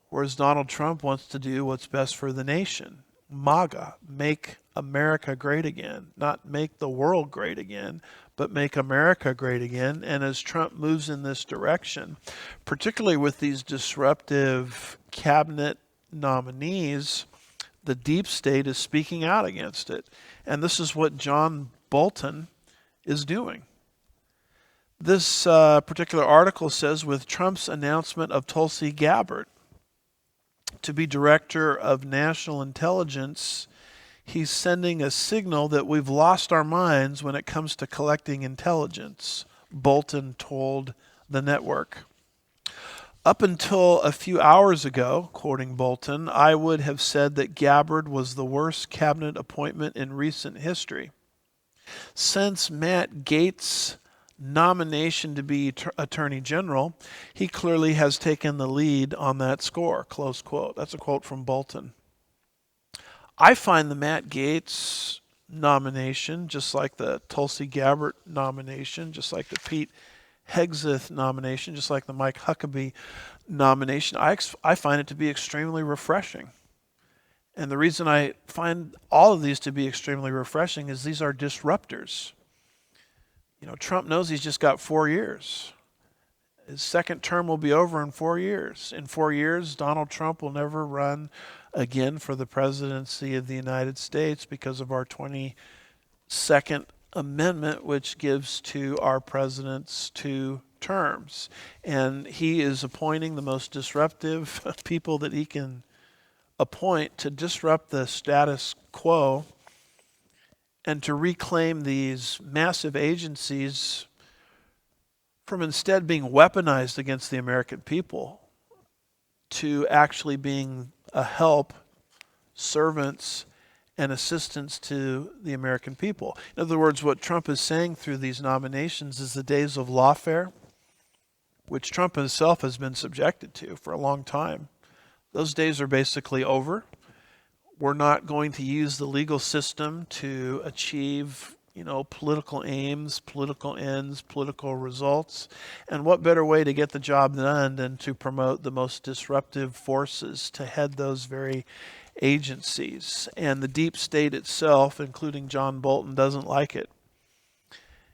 whereas Donald Trump wants to do what's best for the nation. MAGA, make America great again. Not make the world great again, but make America great again. And as Trump moves in this direction, particularly with these disruptive cabinet nominees, the deep state is speaking out against it. And this is what John Bolton is doing. This particular article says, with Trump's announcement of Tulsi Gabbard to be director of national intelligence, he's sending a signal that we've lost our minds when it comes to collecting intelligence, Bolton told the network. Up until a few hours ago, quoting Bolton, I would have said that Gabbard was the worst cabinet appointment in recent history. Since Matt Gaetz' nomination to be Attorney General, he clearly has taken the lead on that score, close quote. That's a quote from Bolton. I find the Matt Gaetz nomination, just like the Tulsi Gabbard nomination, just like the Pete Hegseth nomination, just like the Mike Huckabee nomination, I find it to be extremely refreshing. And the reason I find all of these to be extremely refreshing is these are disruptors. You know, Trump knows he's just got 4 years. His second term will be over in 4 years. In 4 years, Donald Trump will never run again for the presidency of the United States because of our 22nd Amendment, which gives to our presidents 2 terms. And he is appointing the most disruptive people that he can appoint to disrupt the status quo and to reclaim these massive agencies from instead being weaponized against the American people to actually being a help, servants, and assistance to the American people. In other words, what Trump is saying through these nominations is the days of lawfare, which Trump himself has been subjected to for a long time. Those days are basically over. We're not going to use the legal system to achieve, political aims, political ends, political results. And what better way to get the job done than to promote the most disruptive forces to head those very agencies? And the deep state itself, including John Bolton, doesn't like it.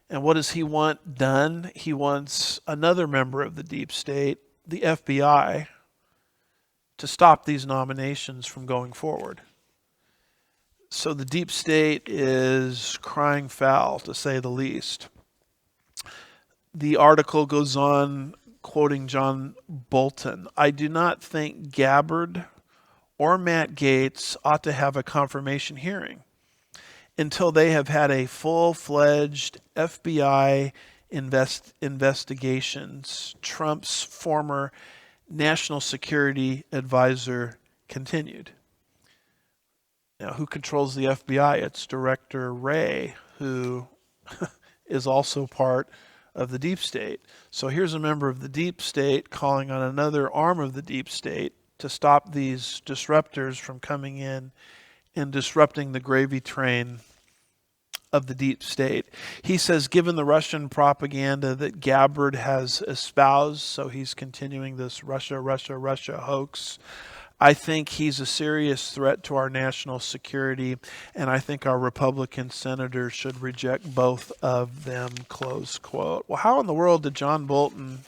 And what does he want done? He wants another member of the deep state, the FBI, to stop these nominations from going forward. So the deep state is crying foul, to say the least. The article goes on, quoting John Bolton, I do not think Gabbard or Matt Gaetz ought to have a confirmation hearing. until they have had a full-fledged FBI investigations, Trump's former national security advisor continued. Now, who controls the FBI? It's Director Wray, who is also part of the deep state. So here's a member of the deep state calling on another arm of the deep state to stop these disruptors from coming in and disrupting the gravy train of the deep state. He says, given the Russian propaganda that Gabbard has espoused, so he's continuing this Russia hoax, I think he's a serious threat to our national security, and I think our Republican senators should reject both of them, close quote. Well, how in the world did John Bolton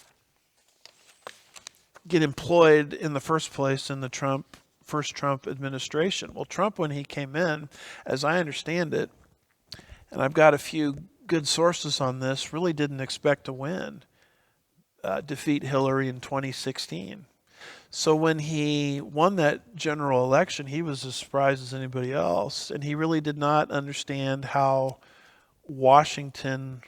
get employed in the first place in the first Trump administration? Well, Trump, when he came in, as I understand it, and I've got a few good sources on this, really didn't expect to defeat Hillary in 2016. So when he won that general election, he was as surprised as anybody else, and he really did not understand how Washington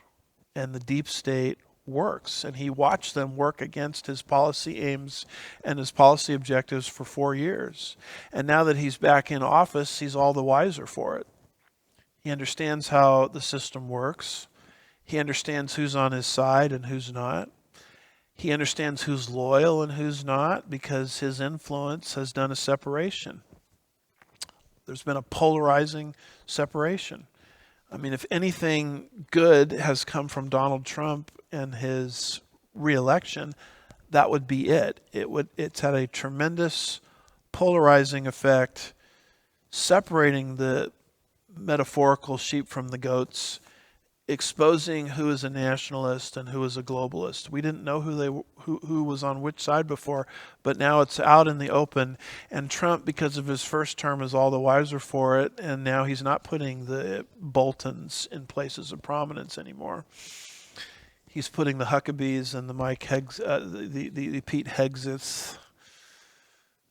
and the deep state works. And he watched them work against his policy aims and his policy objectives for 4 years. And now that he's back in office, he's all the wiser for it. He understands how the system works. He understands who's on his side and who's not. He understands who's loyal and who's not, because his influence has done a separation. There's been a polarizing separation. I mean, if anything good has come from Donald Trump and his re-election, that would be it. It's had a tremendous polarizing effect, separating the metaphorical sheep from the goats, exposing who is a nationalist and who is a globalist. We didn't know who was on which side before, but now it's out in the open. And Trump, because of his first term, is all the wiser for it. And now he's not putting the Boltons in places of prominence anymore. He's putting the Huckabees and the the Pete Hegseths,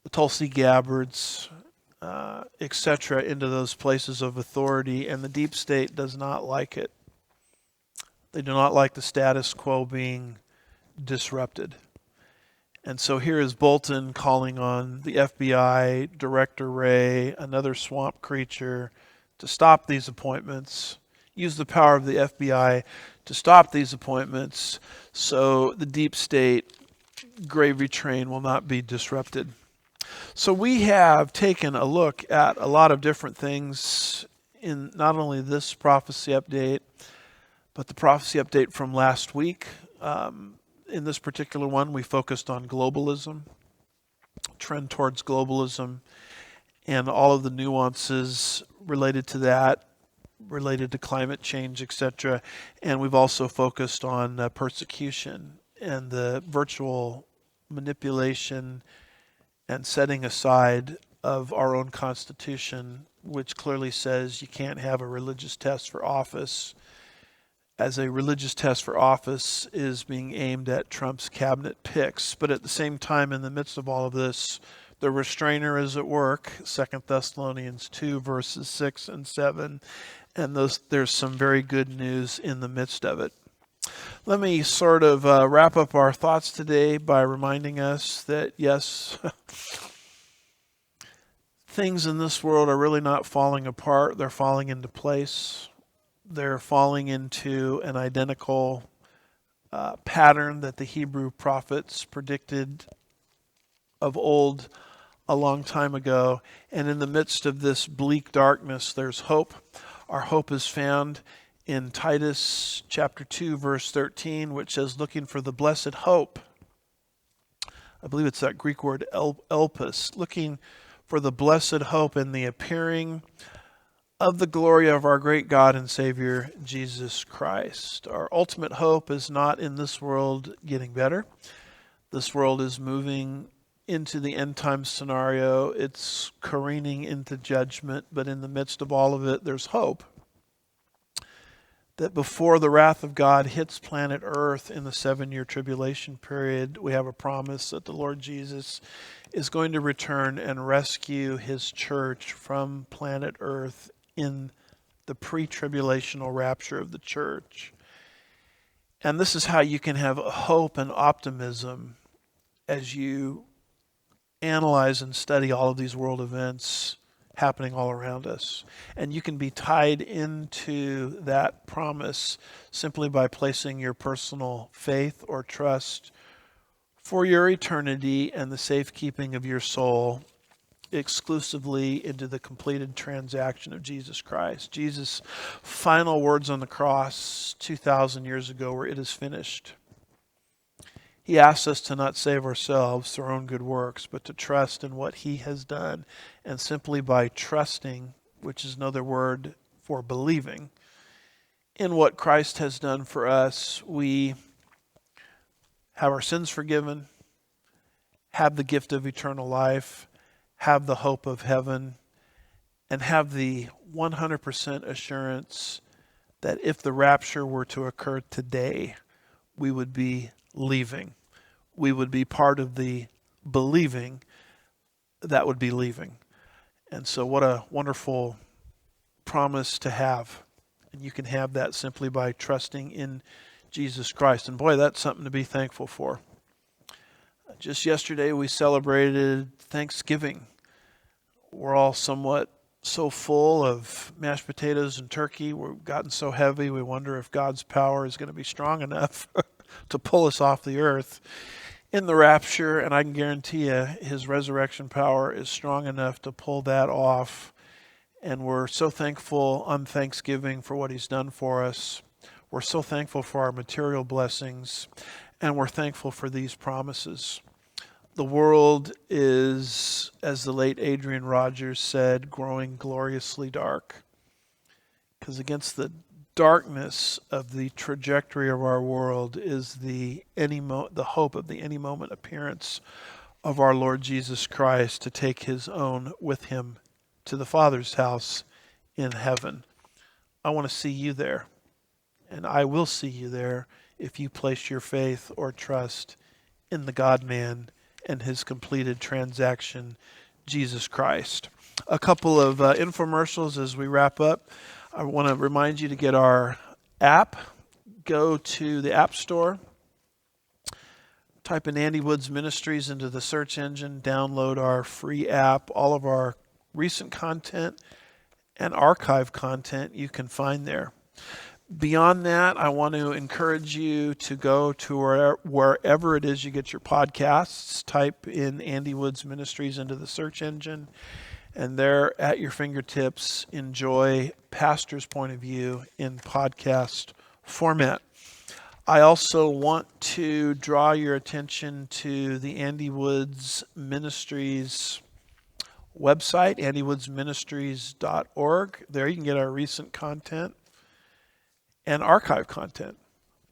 the Tulsi Gabbards, etc., into those places of authority. And the deep state does not like it. They do not like the status quo being disrupted. And so here is Bolton calling on the FBI, Director Wray, another swamp creature, to stop these appointments, use the power of the FBI to stop these appointments so the deep state gravy train will not be disrupted. So we have taken a look at a lot of different things in not only this prophecy update, but the prophecy update from last week. In this particular one, we focused on globalism, trend towards globalism, and all of the nuances related to that, related to climate change, etc. And we've also focused on persecution and the virtual manipulation and setting aside of our own Constitution, which clearly says you can't have a religious test for office, as a religious test for office is being aimed at Trump's cabinet picks. But at the same time, in the midst of all of this, the restrainer is at work, 2 Thessalonians 2, verses 6 and 7, and there's some very good news in the midst of it. Let me sort of wrap up our thoughts today by reminding us that, yes, things in this world are really not falling apart. They're falling into place. They're falling into an identical pattern that the Hebrew prophets predicted of old a long time ago. And in the midst of this bleak darkness, there's hope. Our hope is found in Titus chapter 2, verse 13, which says, looking for the blessed hope. I believe it's that Greek word elpis, looking for the blessed hope in the appearing of the glory of our great God and Savior, Jesus Christ. Our ultimate hope is not in this world getting better. This world is moving into the end time scenario. It's careening into judgment, but in the midst of all of it, there's hope that before the wrath of God hits planet Earth in the 7-year tribulation period, we have a promise that the Lord Jesus is going to return and rescue his church from planet Earth in the pre-tribulational rapture of the church. And this is how you can have hope and optimism as you analyze and study all of these world events happening all around us. And you can be tied into that promise simply by placing your personal faith or trust for your eternity and the safekeeping of your soul exclusively into the completed transaction of Jesus Christ. Jesus' final words on the cross 2,000 years ago were, "It is finished." He asks us to not save ourselves through our own good works, but to trust in what he has done. And simply by trusting, which is another word for believing, in what Christ has done for us, we have our sins forgiven, have the gift of eternal life, have the hope of heaven, and have the 100% assurance that if the rapture were to occur today, we would be leaving. We would be part of the believing that would be leaving. And so what a wonderful promise to have. And you can have that simply by trusting in Jesus Christ. And boy, that's something to be thankful for. Just yesterday we celebrated Thanksgiving. We're all somewhat so full of mashed potatoes and turkey. We've gotten so heavy, we wonder if God's power is going to be strong enough to pull us off the earth in the rapture. And I can guarantee you his resurrection power is strong enough to pull that off. And we're so thankful on Thanksgiving for what he's done for us. We're so thankful for our material blessings. And we're thankful for these promises. The world is, as the late Adrian Rogers said, growing gloriously dark. Because against the darkness of the trajectory of our world is the hope of the any moment appearance of our Lord Jesus Christ to take his own with him to the Father's house in heaven. I want to see you there. And I will see you there if you place your faith or trust in the God-man and his completed transaction, Jesus Christ. A couple of infomercials as we wrap up. I want to remind you to get our app. Go to the App Store. Type in Andy Woods Ministries into the search engine. Download our free app. All of our recent content and archive content you can find there. Beyond that, I want to encourage you to go to wherever it is you get your podcasts. Type in Andy Woods Ministries into the search engine, and there at your fingertips, enjoy Pastor's Point of View in podcast format. I also want to draw your attention to the Andy Woods Ministries website, andywoodsministries.org. There you can get our recent content and archive content,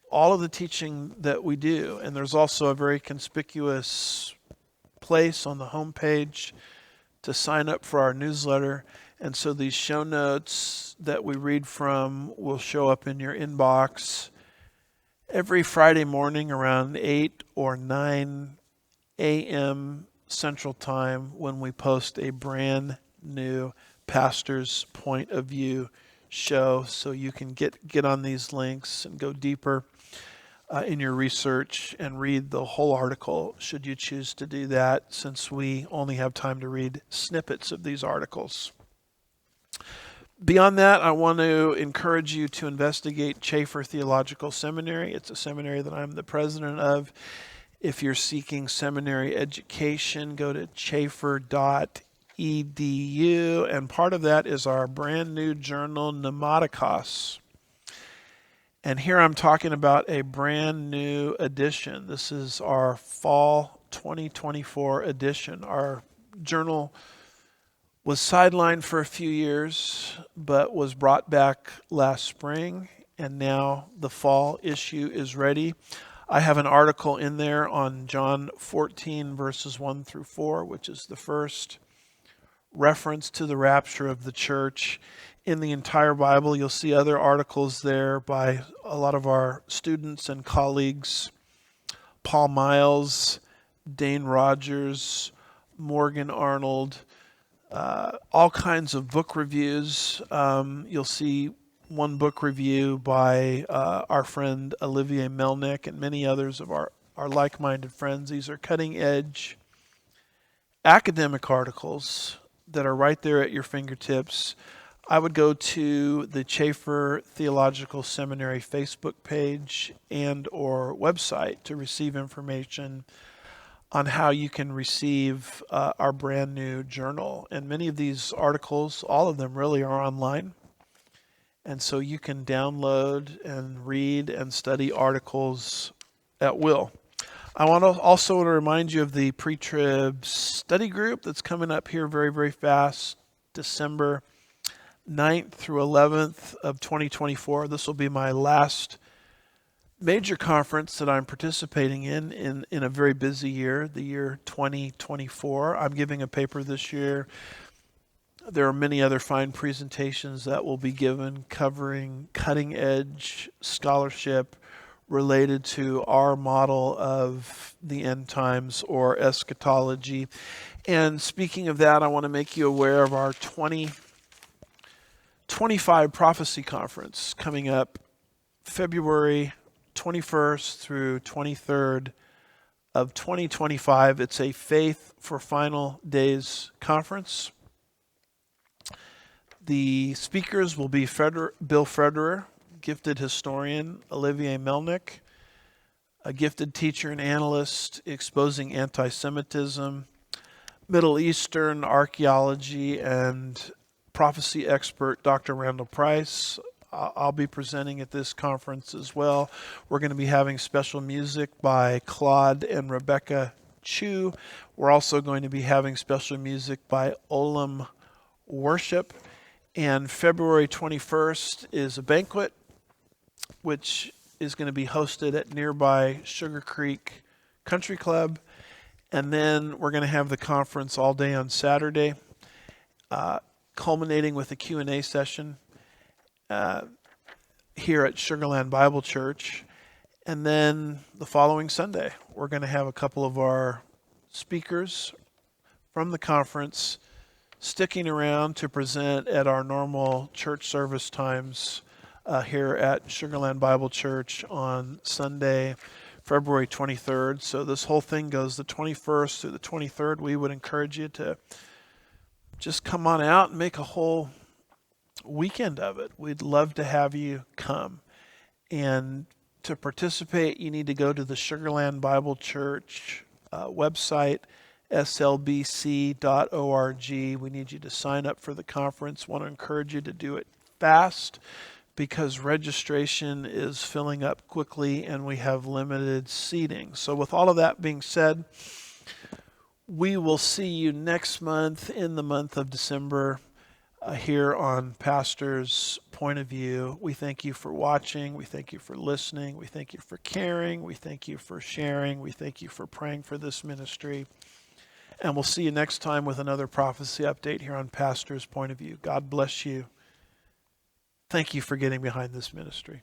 all of the teaching that we do. And there's also a very conspicuous place on the homepage to sign up for our newsletter. And so these show notes that we read from will show up in your inbox every Friday morning around 8 or 9 a.m. Central Time when we post a brand new Pastor's Point of View show, so you can get on these links and go deeper in your research and read the whole article should you choose to do that, since we only have time to read snippets of these articles. Beyond that, I want to encourage you to investigate Chafer Theological Seminary. It's a seminary that I'm the president of. If you're seeking seminary education, go to chafer.edu, and part of that is our brand new journal, Pneumatikos. And here I'm talking about a brand new edition. This is our fall 2024 edition. Our journal was sidelined for a few years, but was brought back last spring, and now the fall issue is ready. I have an article in there on John 14, verses 1 through 4, which is the first reference to the rapture of the church in the entire Bible. You'll see other articles there by a lot of our students and colleagues: Paul Miles, Dane Rogers, Morgan Arnold, all kinds of book reviews. You'll see one book review by our friend Olivier Melnick and many others of our like-minded friends. These are cutting-edge academic articles that are right there at your fingertips. I would go to the Chafer Theological Seminary Facebook page and or website to receive information on how you can receive our brand new journal. And many of these articles, all of them really, are online. And so you can download and read and study articles at will. I want to also remind you of the pre-trib study group that's coming up here very, very fast, December 9th through 11th of 2024. This will be my last major conference that I'm participating in a very busy year, the year 2024. I'm giving a paper this year. There are many other fine presentations that will be given covering cutting-edge scholarship related to our model of the end times or eschatology. And speaking of that, I want to make you aware of our 2025 Prophecy Conference coming up February 21st through 23rd of 2025. It's a Faith for Final Days conference. The speakers will be Bill Frederer, gifted historian, Olivier Melnick, a gifted teacher and analyst exposing anti-Semitism, Middle Eastern archaeology, and prophecy expert Dr. Randall Price. I'll be presenting at this conference as well. We're going to be having special music by Claude and Rebecca Chu. We're also going to be having special music by Olam Worship. And February 21st is a banquet, which is going to be hosted at nearby Sugar Creek Country Club. And then we're going to have the conference all day on Saturday, culminating with a Q&A session here at Sugarland Bible Church. And then the following Sunday, we're going to have a couple of our speakers from the conference sticking around to present at our normal church service times here at Sugarland Bible Church on Sunday, February 23rd. So this whole thing goes the 21st through the 23rd. We would encourage you to just come on out and make a whole weekend of it. We'd love to have you come. And to participate, you need to go to the Sugarland Bible Church website, slbc.org. We need you to sign up for the conference. Want to encourage you to do it fast because registration is filling up quickly and we have limited seating. So with all of that being said, we will see you next month in the month of December here on Pastor's Point of View. We thank you for watching. We thank you for listening. We thank you for caring. We thank you for sharing. We thank you for praying for this ministry. And we'll see you next time with another prophecy update here on Pastor's Point of View. God bless you. Thank you for getting behind this ministry.